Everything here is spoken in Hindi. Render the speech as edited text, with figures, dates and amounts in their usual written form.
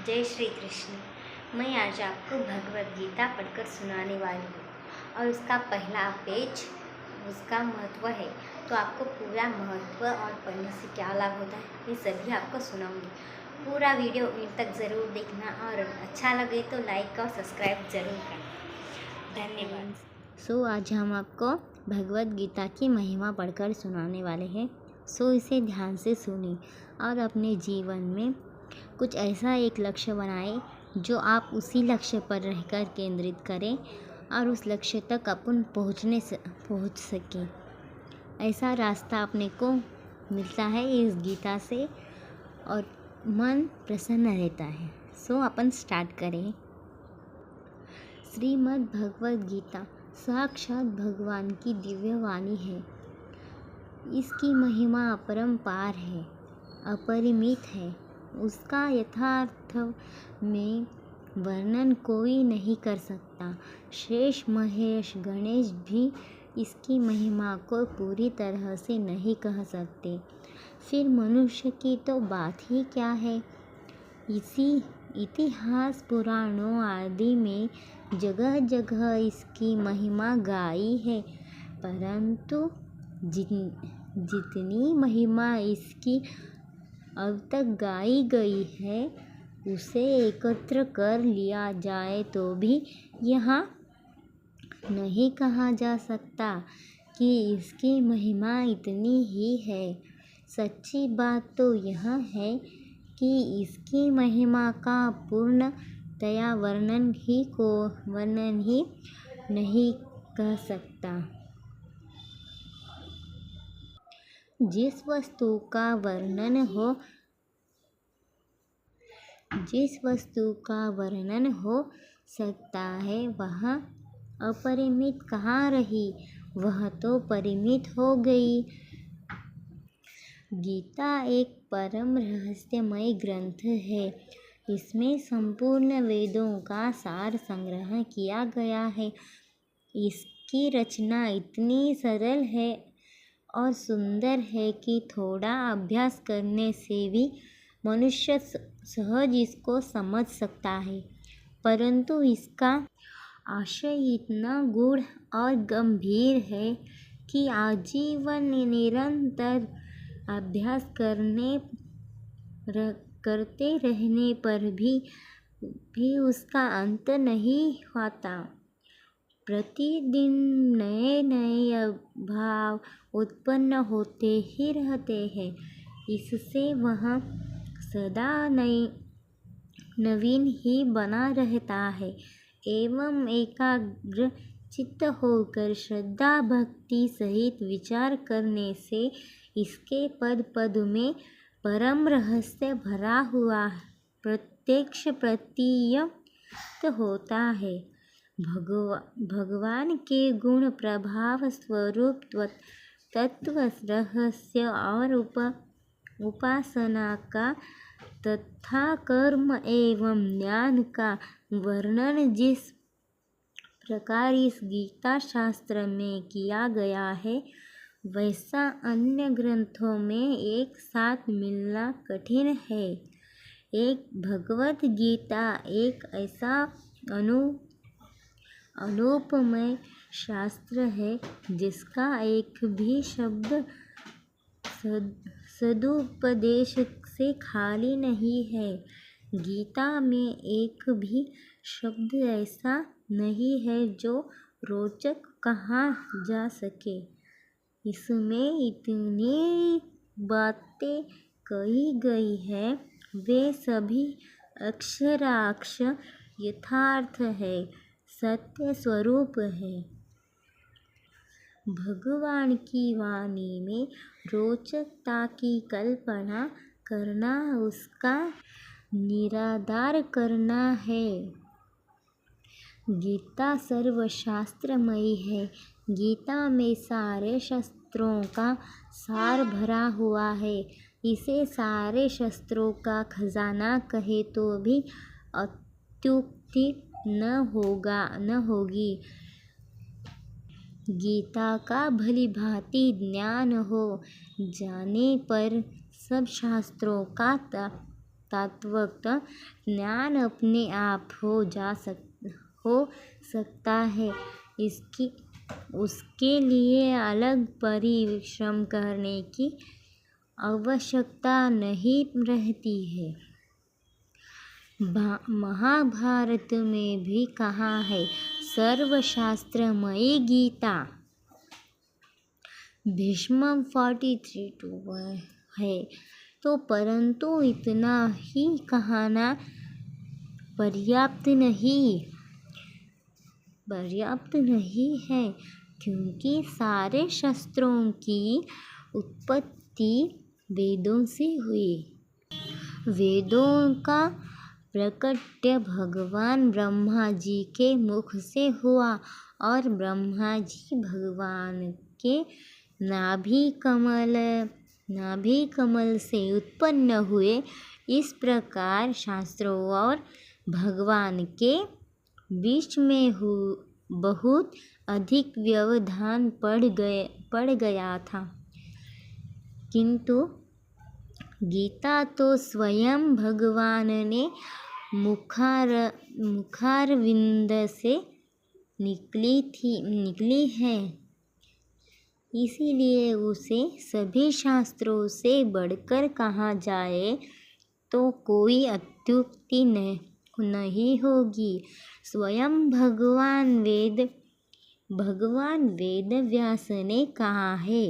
जय श्री कृष्ण। मैं आज आपको भगवद गीता पढ़कर सुनाने वाली हूँ और उसका पहला पेज उसका महत्व है। तो आपको पूरा महत्व और पढ़ने से क्या लाभ होता है ये सभी आपको सुनाऊंगी। पूरा वीडियो इन तक ज़रूर देखना और अच्छा लगे तो लाइक और सब्सक्राइब ज़रूर करना। धन्यवाद। आज हम आपको भगवद गीता की महिमा पढ़कर सुनाने वाले हैं। इसे ध्यान से सुनिए और अपने जीवन में कुछ ऐसा एक लक्ष्य बनाएं जो आप उसी लक्ष्य पर रहकर केंद्रित करें और उस लक्ष्य तक अपन पहुंच सकें। ऐसा रास्ता अपने को मिलता है इस गीता से और मन प्रसन्न रहता है। अपन स्टार्ट करें। श्रीमद् भगवद गीता साक्षात भगवान की दिव्य वाणी है। इसकी महिमा अपरंपार है, अपरिमित है। उसका यथार्थ में वर्णन कोई नहीं कर सकता। शेष महेश गणेश भी इसकी महिमा को पूरी तरह से नहीं कह सकते। फिर मनुष्य की तो बात ही क्या है। इसी इतिहास पुराणों आदि में जगह जगह इसकी महिमा गाई है, परंतु जितनी महिमा इसकी अब तक गाई गई है उसे एकत्र कर लिया जाए तो भी यहाँ नहीं कहा जा सकता कि इसकी महिमा इतनी ही है। सच्ची बात तो यह है कि इसकी महिमा का पूर्णतया वर्णन ही नहीं कह सकता। जिस वस्तु का वर्णन हो सकता है वह अपरिमित कहाँ रही, वह तो परिमित हो गई। गीता एक परम रहस्यमय ग्रंथ है। इसमें संपूर्ण वेदों का सार संग्रह किया गया है। इसकी रचना इतनी सरल है और सुंदर है कि थोड़ा अभ्यास करने से भी मनुष्य सहज इसको समझ सकता है, परंतु इसका आशय इतना गूढ़ और गंभीर है कि आजीवन निरंतर अभ्यास करते रहने पर भी उसका अंत नहीं होता। प्रतिदिन नए नए भाव उत्पन्न होते ही रहते हैं। इससे वह सदा नवीन ही बना रहता है एवं एकाग्र चित्त होकर श्रद्धा भक्ति सहित विचार करने से इसके पद पद में परम रहस्य भरा हुआ प्रत्यक्ष प्रतीयत होता है। भगवान के गुण प्रभाव स्वरूप तत्व रहस्य और उपासना का तथा कर्म एवं ज्ञान का वर्णन जिस प्रकार इस गीता शास्त्र में किया गया है वैसा अन्य ग्रंथों में एक साथ मिलना कठिन है। एक भगवद गीता एक ऐसा अनुपमय शास्त्र है जिसका एक भी शब्द सदुपदेश से खाली नहीं है। गीता में एक भी शब्द ऐसा नहीं है जो रोचक कहा जा सके। इसमें इतनी बातें कही गई है वे सभी अक्षराक्षर यथार्थ है, सत्य स्वरूप है। भगवान की वाणी में रोचकता की कल्पना करना उसका निरादर करना है। गीता सर्वशास्त्रमयी है। गीता में सारे शास्त्रों का सार भरा हुआ है। इसे सारे शास्त्रों का खजाना कहे तो भी अत्युक्ति न होगी। गीता का भली भांति ज्ञान हो जाने पर सब शास्त्रों का तत्वक ज्ञान अपने आप हो सकता है। उसके लिए अलग परिश्रम करने की आवश्यकता नहीं रहती है। महाभारत में भी कहा है, सर्वशास्त्रमयी गीता। भीष्म 43:2 है। तो परंतु इतना ही कहना पर्याप्त नहीं है, क्योंकि सारे शास्त्रों की उत्पत्ति वेदों से हुई। वेदों का प्रकट्य भगवान ब्रह्मा जी के मुख से हुआ और ब्रह्मा जी भगवान के नाभि कमल से उत्पन्न हुए। इस प्रकार शास्त्रों और भगवान के बीच में बहुत अधिक व्यवधान पड़ गया था, किंतु गीता तो स्वयं भगवान ने मुखारविंद से निकली है, इसीलिए उसे सभी शास्त्रों से बढ़कर कहा जाए तो कोई अत्युक्ति नहीं होगी। स्वयं भगवान वेद व्यास ने कहा है,